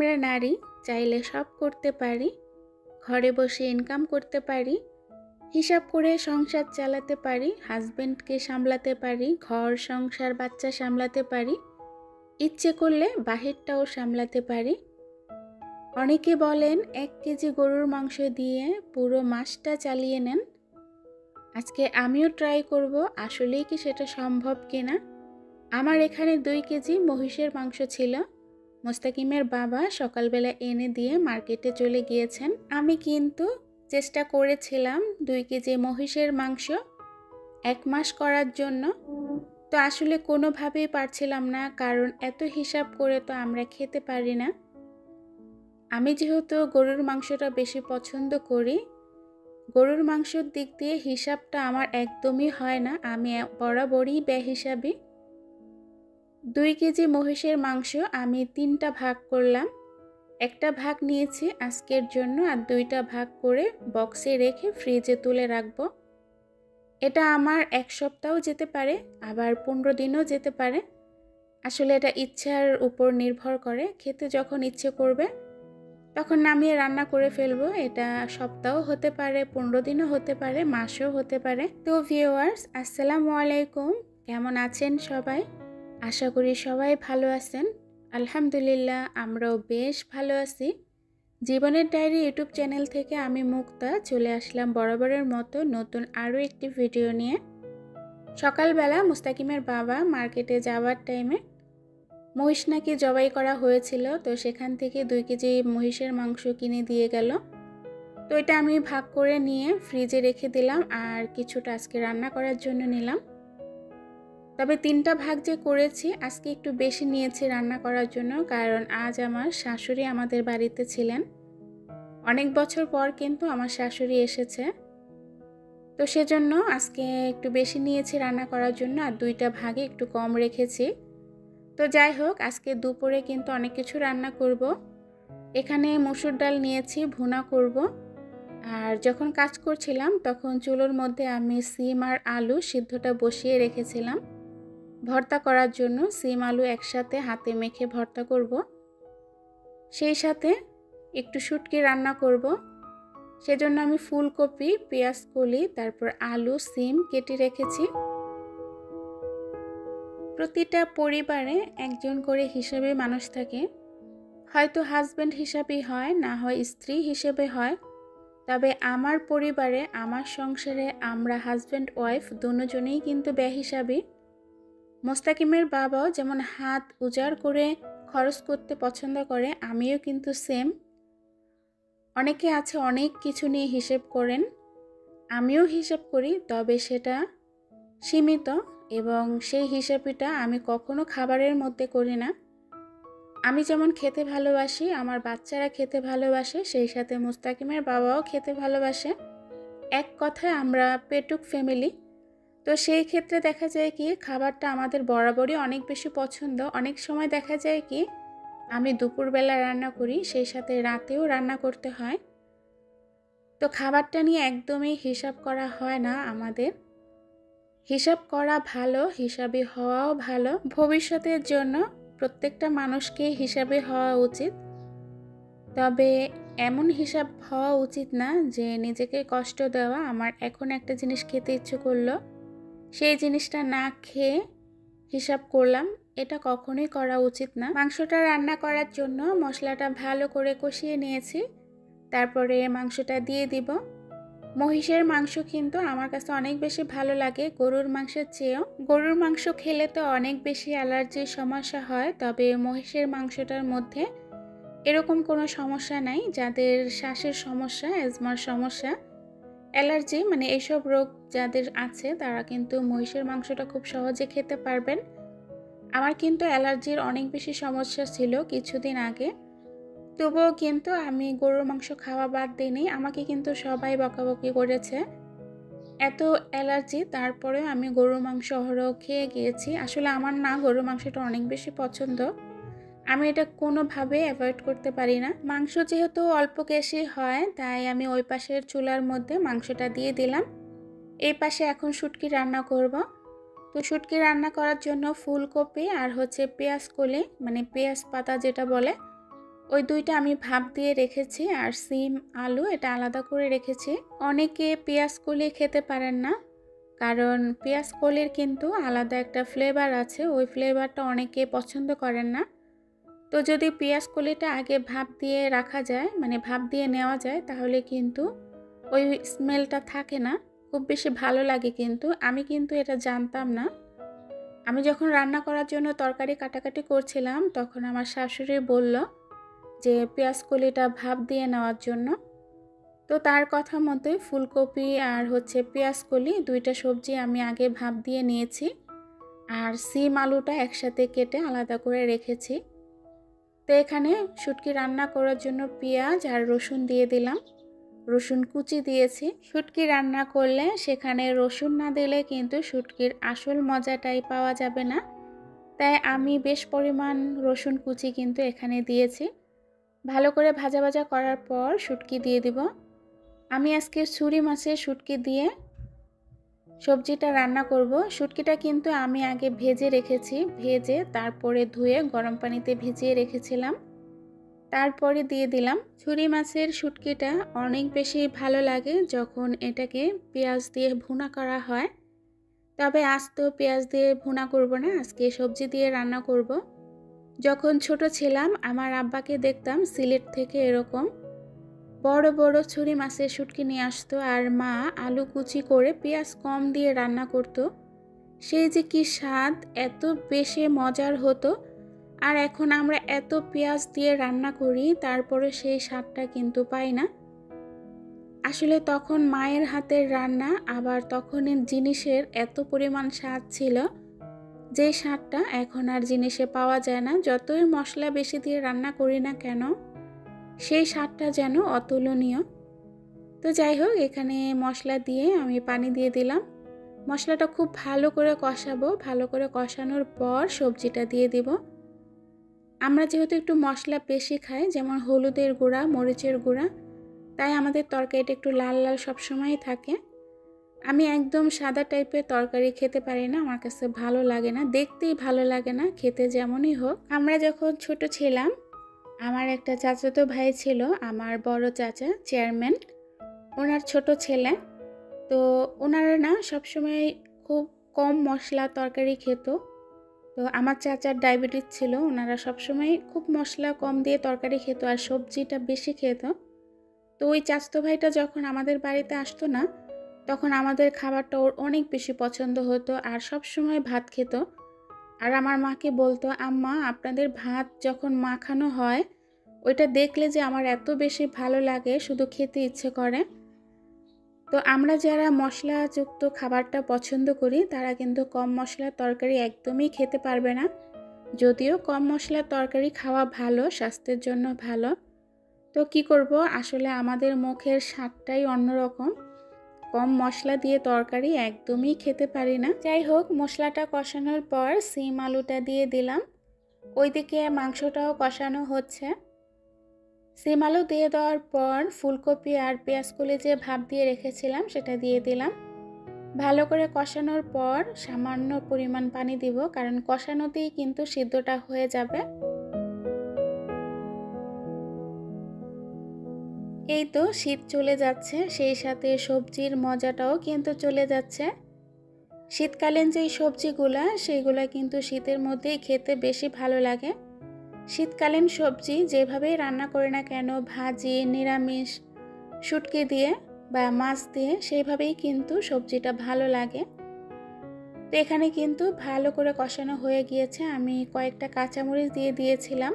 আমরা নারী চাইলে সব করতে পারি, ঘরে বসে ইনকাম করতে পারি, হিসাব করে সংসার চালাতে পারি, হাজবেন্ডকে সামলাতে পারি, ঘর সংসার বাচ্চা সামলাতে পারি, ইচ্ছে করলে বাহিরটাও সামলাতে পারি। অনেকে বলেন 1 কেজি গরুর মাংস দিয়ে পুরো মাসটা চালিয়ে নেন। আজকে আমিও ট্রাই করব আসলেই কি সেটা সম্ভব কিনা। আমার এখানে 2 কেজি মহিষের মাংস ছিল। মোস্তাকিমের বাবা সকালবেলা এনে দিয়ে মার্কেটে চলে গিয়েছেন। আমি কিন্তু চেষ্টা করেছিলাম 2 কেজি মহিষের মাংস 1 মাস করার জন্য। তো আসলে কোনোভাবেই পারছিলাম না, কারণ এত হিসাব করে তো আমরা খেতে পারি না। আমি যেহেতু গরুর মাংসটা বেশি পছন্দ করি, গরুর মাংসের দিক দিয়ে হিসাবটা আমার একদমই হয় না। আমি বরাবরই বেহিসাবি। 2 কেজি মহিষের মাংস আমি 3টা ভাগ করলাম। একটা ভাগ নিয়েছি আজকের জন্য, আর 2টা ভাগ করে বক্সে রেখে ফ্রিজে তুলে রাখবো। এটা আমার 1 সপ্তাহ যেতে পারে, আবার 15 দিনও যেতে পারে। আসলে এটা ইচ্ছার উপর নির্ভর করে। খেতে যখন ইচ্ছে করবে তখন নামিয়ে রান্না করে ফেলবো। এটা সপ্তাহ হতে পারে, 15 দিনও হতে পারে, মাসও হতে পারে। তো ভিউয়ার্স, আসসালামু আলাইকুম। কেমন আছেন সবাই? আশা করি সবাই ভালো আছেন। আলহামদুলিল্লাহ, আমরাও বেশ ভালো আছি। জীবনের ডায়েরি ইউটিউব চ্যানেল থেকে আমি মুক্তা চলে আসলাম বরাবরের মতো নতুন আরও একটি ভিডিও নিয়ে। সকালবেলা মুস্তাকিমের বাবা মার্কেটে যাওয়ার টাইমে মহিষ নাকি জবাই করা হয়েছিল, তো সেখান থেকে 2 কেজি মহিষের মাংস কিনে দিয়ে গেল। তো এটা আমি ভাগ করে নিয়ে ফ্রিজে রেখে দিলাম, আর কিছুটা আজকে রান্না করার জন্য নিলাম। তবে 3টা ভাগ যে করেছি, আজকে একটু বেশি নিয়েছি রান্না করার জন্য, কারণ আজ আমার শাশুড়ি আমাদের বাড়িতে ছিলেন। অনেক বছর পর কিন্তু আমার শাশুড়ি এসেছে, তো সেজন্য আজকে একটু বেশি নিয়েছি রান্না করার জন্য, আর 2টা ভাগে একটু কম রেখেছি। তো যাই হোক, আজকে দুপুরে কিন্তু অনেক কিছু রান্না করব। এখানে মসুর ডাল নিয়েছি, ভুনা করব। আর যখন কাজ করছিলাম তখন চুলোর মধ্যে আমি সিম আর আলু সিদ্ধটা বসিয়ে রেখেছিলাম ভর্তা করার জন্য। সিম আলু একসাথে হাতে মেখে ভর্তা করব, সেই সাথে একটু শুটকি রান্না করব। সেজন্য আমি ফুলকপি, পেঁয়াজ কলি, তারপর আলু, সিম কেটে রেখেছি। প্রতিটা পরিবারে একজন করে হিসাবে মানুষ থাকে, হয়তো হাজব্যান্ড হিসাবে হয়, না হয় স্ত্রী হিসেবে হয়। তবে আমার পরিবারে, আমার সংসারে আমরা হাজব্যান্ড ওয়াইফ দুজনেই কিন্তু বেহিসাবি। মোস্তাকিমের বাবাও যেমন হাত উজাড় করে খরচ করতে পছন্দ করে, আমিও কিন্তু সেম। অনেকে আছে অনেক কিছু নিয়ে হিসেব করেন, আমিও হিসাব করি, তবে সেটা সীমিত, এবং সেই হিসাবটা আমি কখনো খাবারের মধ্যে করি না। আমি যেমন খেতে ভালোবাসি, আমার বাচ্চারা খেতে ভালোবাসে, সেই সাথে মুস্তাকিমের বাবাও খেতে ভালোবাসে। এক কথায় আমরা পেটুক ফ্যামিলি। তো সেই ক্ষেত্রে দেখা যায় কি, খাবারটা আমাদের বরাবরই অনেক বেশি পছন্দ। অনেক সময় দেখা যায় কি, আমি দুপুরবেলা রান্না করি, সেই সাথে রাতেও রান্না করতে হয়। তো খাবারটা নিয়ে একদমই হিসাব করা হয় না আমাদের। হিসাব করা ভালো, হিসাবে হওয়াও ভালো। ভবিষ্যতের জন্য প্রত্যেকটা মানুষকে হিসাবে হওয়া উচিত। তবে এমন হিসাব হওয়া উচিত না যে নিজেকে কষ্ট দেওয়া। আমার এখন একটা জিনিস খেতে ইচ্ছে করলো, সেই জিনিসটা না খেয়ে হিসাব করলাম, এটা কখনোই করা উচিত না। মাংসটা রান্না করার জন্য মশলাটা ভালো করে কষিয়ে নিয়েছি, তারপরে মাংসটা দিয়ে দিব। মহিষের মাংস কিন্তু আমার কাছে অনেক বেশি ভালো লাগে গরুর মাংসের চেয়েও। গরুর মাংস খেলে তো অনেক বেশি অ্যালার্জির সমস্যা হয়, তবে মহিষের মাংসটার মধ্যে এরকম কোনো সমস্যা নাই। যাদের শ্বাসের সমস্যা, অ্যাজমার সমস্যা, অ্যালার্জি মানে এইসব রোগ যাদের আছে, তারা কিন্তু মহিষের মাংসটা খুব সহজে খেতে পারবেন। আমার কিন্তু অ্যালার্জির অনেক বেশি সমস্যা ছিল কিছুদিন আগে, তবুও কিন্তু আমি গরুর মাংস খাওয়া বাদ দিইনি। আমাকে কিন্তু সবাই বকাবকি করেছে, এত অ্যালার্জি, তারপরেও আমি গরুর মাংস অহরহ খেয়ে গিয়েছি। আসলে আমার না, গরুর মাংসটা অনেক বেশি পছন্দ, আমি এটা কোনোভাবে অ্যাভয়েড করতে পারি না। মাংস যেহেতু অল্প গ্যাসে হয়, তাই আমি ওই পাশের চুলার মধ্যে মাংসটা দিয়ে দিলাম। এই পাশে এখন শুটকি রান্না করব। তো শুটকি রান্না করার জন্য ফুলকপি আর পেঁয়াজ কলি, মানে পেঁয়াজ পাতা যেটা বলে, ওই দুইটা আমি ভাপ দিয়ে রেখেছি, আর সিম আলু এটা আলাদা করে রেখেছি। অনেকে পেঁয়াজ কলি খেতে পারেন না, কারণ পেঁয়াজ কলির কিন্তু আলাদা একটা ফ্লেভার আছে, ওই ফ্লেভারটা অনেকে পছন্দ করেন না। তো যদি পেঁয়াজ কলিটা আগে ভাপ দিয়ে রাখা যায়, মানে ভাপ দিয়ে নেওয়া যায়, তাহলে কিন্তু ওই স্মেলটা থাকে না, খুব বেশি ভালো লাগে। কিন্তু আমি কিন্তু এটা জানতাম না। আমি যখন রান্না করার জন্য তরকারি কাটাকাটি করছিলাম, তখন আমার শাশুড়ি বলল যে পেঁয়াজ কলিটা ভাপ দিয়ে নেওয়ার জন্য। তো তার কথা মতোই ফুলকপি আর পেঁয়াজ কলি দুইটা সবজি আমি আগে ভাপ দিয়ে নিয়েছি, আর সিম আলুটা একসাথে কেটে আলাদা করে রেখেছি। তো এখানে শুটকি রান্না করার জন্য পেঁয়াজ আর রসুন দিয়ে দিলাম, রসুন কুচি দিয়েছি। শুটকি রান্না করলে সেখানে রসুন না দিলে কিন্তু শুটকির আসল মজাটাই পাওয়া যাবে না, তাই আমি বেশ পরিমাণ রসুন কুচি কিন্তু এখানে দিয়েছি। ভালো করে ভাজা ভাজা করার পর শুটকি দিয়ে দিব। আমি আজকে ছুরি মাছের শুটকি দিয়ে সবজিটা রান্না করব। শুটকিটা কিন্তু আমি আগে ভেজে রেখেছি, ভেজে তারপরে ধুয়ে গরম পানিতে ভিজিয়ে রেখেছিলাম, তারপরে দিয়ে দিলাম। ছুরি মাছের শুটকিটা অনেক বেশি ভালো লাগে যখন এটাকে পেঁয়াজ দিয়ে ভুনা করা হয়। তবে আজ তো পেঁয়াজ দিয়ে ভুনা করব না, আজকে সবজি দিয়ে রান্না করব। যখন ছোট ছিলাম আমার আব্বাকে দেখতাম সিলেট থেকে এরকম বড় বড় ছুরি মাছের শুটকি নিয়ে আসতো, আর মা আলু কুচি করে পেঁয়াজ কম দিয়ে রান্না করত। সেই যে কি স্বাদ, এত বেশি মজার হতো। আর এখন আমরা এত পেঁয়াজ দিয়ে রান্না করি, তারপরে সেই স্বাদটা কিন্তু পাই না। আসলে তখন মায়ের হাতের রান্না, আবার তখনের জিনিসের এত পরিমাণ স্বাদ ছিল, যে স্বাদটা এখন আর জিনিসে পাওয়া যায় না। যতই মশলা বেশি দিয়ে রান্না করি না কেন, সেই স্বাদটা যেন অতুলনীয়। তো যাই হোক, এখানে মশলা দিয়ে আমি পানি দিয়ে দিলাম। মশলাটা খুব ভালো করে কষাবো, ভালো করে কষানোর পর সবজিটা দিয়ে দিব। আমরা যেহেতু একটু মশলা বেশি খাই, যেমন হলুদের গুঁড়া, মরিচের গুঁড়া, তাই আমাদের তরকারিটা একটু লাল লাল সবসময়ই থাকে। আমি একদম সাদা টাইপের তরকারি খেতে পারি না, আমার কাছে ভালো লাগে না, দেখতেই ভালো লাগে না, খেতে যেমনই হোক। আমরা যখন ছোট ছিলাম, আমার একটা চাচাতো ভাই ছিল, আমার বড় চাচা চেয়ারম্যান, ওনার ছোট ছেলে। তো ওনারা না সবসময় খুব কম মশলা তরকারি খেত। তো আমার চাচার ডায়াবেটিস ছিল, ওনারা সবসময় খুব মশলা কম দিয়ে তরকারি খেত আর সবজিটা বেশি খেত। তো ওই চাচাতো ভাইটা যখন আমাদের বাড়িতে আসতো না, তখন আমাদের খাবারটা ওর অনেক বেশি পছন্দ হতো, আর সবসময় ভাত খেত। আর আমার মাকে বলতো, আম্মা আপনাদের ভাত যখন মাখানো হয়, ওইটা দেখলে যে আমার এত বেশি ভালো লাগে, শুধু খেতে ইচ্ছে করে। তো আমরা যারা মশলাযুক্ত খাবারটা পছন্দ করি, তারা কিন্তু কম মশলার তরকারি একদমই খেতে পারবে না। যদিও কম মশলার তরকারি খাওয়া ভালো, স্বাস্থ্যের জন্য ভালো। তো কি করব, আসলে আমাদের মুখের স্বাদটাই অন্যরকম। কম মশলা দিয়ে তরকারি একদমই খেতে পারি না। যাই হোক, মশলাটা কষানোর পর সিম আলুটা দিয়ে দিলাম। ওইদিকে মাংসটাও কষানো হচ্ছে। সিম আলু দিয়ে দেওয়ার পর ফুলকপি আর পেঁয়াজ কলি যে ভাপ দিয়ে রেখেছিলাম সেটা দিয়ে দিলাম। ভালো করে কষানোর পর সামান্য পরিমাণ পানি দিব, কারণ কষানোতেই কিন্তু সিদ্ধটা হয়ে যাবে। এই তো শীত চলে যাচ্ছে, সেই সাথে সবজির মজাটাও কিন্তু চলে যাচ্ছে। শীতকালীন যেই সবজিগুলা, সেইগুলা কিন্তু শীতের মধ্যেই খেতে বেশি ভালো লাগে। শীতকালীন সবজি যেভাবেই রান্না করি না কেন, ভাজি, নিরামিষ, শুটকি দিয়ে বা মাছ দিয়ে, সেইভাবেই কিন্তু সবজিটা ভালো লাগে। তো এখানে কিন্তু ভালো করে কষানো হয়ে গিয়েছে। আমি কয়েকটা কাঁচামরিচ দিয়ে দিয়েছিলাম,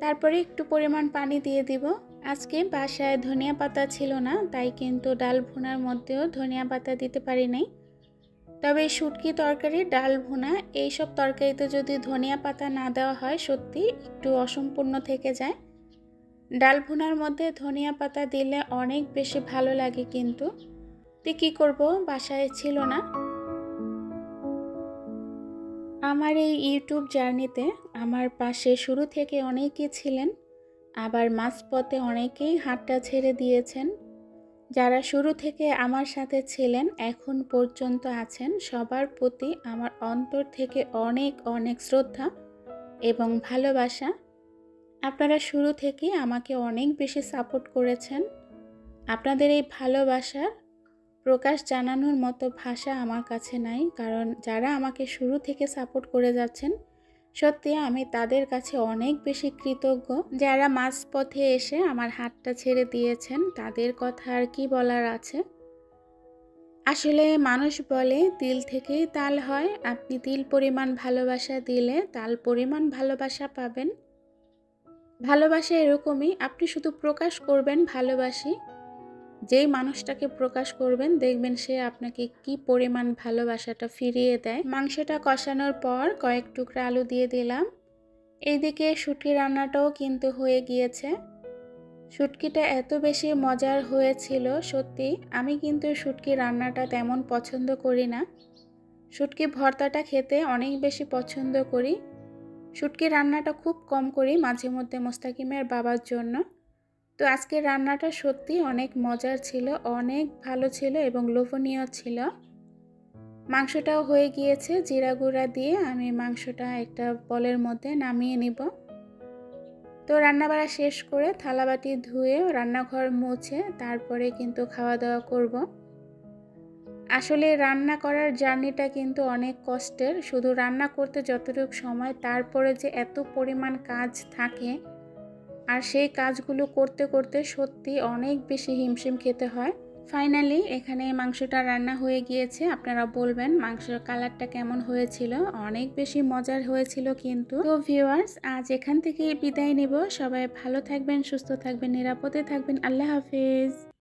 তারপরে একটু পরিমাণ পানি দিয়ে দিব। আজকে বাসায় ধনিয়া পাতা ছিল না, তাই কিন্তু ডাল ভুনার মধ্যেও ধনিয়া পাতা দিতে পারি নাই। তবে শুটকি তরকারি, ডাল ভুনা, এইসব তরকারিতে যদি ধনিয়া পাতা না দেওয়া হয়, সত্যি একটু অসম্পূর্ণ থেকে যায়। ডাল ভুনার মধ্যে ধনিয়া পাতা দিলে অনেক বেশি ভালো লাগে, কিন্তু তো কী করব, বাসায় ছিল না। আমার এই ইউটিউব জার্নিতে আমার পাশে শুরু থেকে অনেকেই ছিলেন, আবার মাঝপথে অনেকেই হাতটা ছেড়ে দিয়েছেন। যারা শুরু থেকে আমার সাথে ছিলেন, এখন পর্যন্ত আছেন, সবার প্রতি আমার অন্তর থেকে অনেক অনেক শ্রদ্ধা এবং ভালোবাসা। আপনারা শুরু থেকেই আমাকে অনেক বেশি সাপোর্ট করেছেন। আপনাদের এই ভালোবাসার প্রকাশ জানানোর মতো ভাষা আমার কাছে নাই, কারণ যারা আমাকে শুরু থেকে সাপোর্ট করে যাচ্ছেন সত্যি আমি তাদের কাছে অনেক বেশি কৃতজ্ঞ। যারা মাঝপথে এসে আমার হাতটা ছেড়ে দিয়েছেন তাদের কথা আর কি বলার আছে। আসলে মানুষ বলে তিল থেকেই তাল হয়, আপনি তিল পরিমাণ ভালোবাসা দিলে তাল পরিমাণ ভালোবাসা পাবেন। ভালোবাসা এরকমই, আপনি শুধু প্রকাশ করবেন ভালোবাসি, যেই মানুষটাকে প্রকাশ করবেন দেখবেন সে আপনাকে কি পরিমাণ ভালোবাসাটা ফিরিয়ে দেয়। মাংসটা কষানোর পর কয়েক টুকরা আলু দিয়ে দিলাম। এইদিকে শুটকি রান্নাটাও কিন্তু হয়ে গিয়েছে। শুটকিটা এত বেশি মজার হয়েছিল সত্যি। আমি কিন্তু শুটকি রান্নাটা তেমন পছন্দ করি না, শুটকি ভর্তাটা খেতে অনেক বেশি পছন্দ করি। শুটকি রান্নাটা খুব কম করি, মাঝে মধ্যে মোস্তাকিমের বাবার জন্য। তো আজকের রান্নাটা সত্যি অনেক মজার ছিল, অনেক ভালো ছিল এবং লোভনীয় ছিল। মাংসটাও হয়ে গিয়েছে, জিরা গুঁড়া দিয়ে আমি মাংসটা একটা বলের মধ্যে নামিয়ে নিব। তো রান্নাবাড়া শেষ করে থালাবাটি ধুয়ে রান্নাঘর মুছে তারপরে কিন্তু খাওয়া দাওয়া করব। আসলে রান্না করার জার্নিটা কিন্তু অনেক কষ্টের, শুধু রান্না করতে যতটুকু সময় তারপরে যে এত পরিমাণ কাজ থাকে, আর সেই কাজগুলো করতে করতে সত্যি অনেক বেশি হিমশিম খেতে হয়। ফাইনালি এখানে মাংসটা রান্না হয়ে গিয়েছে। আপনারা বলবেন মাংসের কালারটা কেমন হয়েছিল, অনেক বেশি মজার হয়েছিল কিন্তু। তো ভিউয়ার্স, আজ এখান থেকেই বিদায় নেব। সবাই ভালো থাকবেন, সুস্থ থাকবেন, নিরাপদে থাকবেন। আল্লাহ হাফেজ।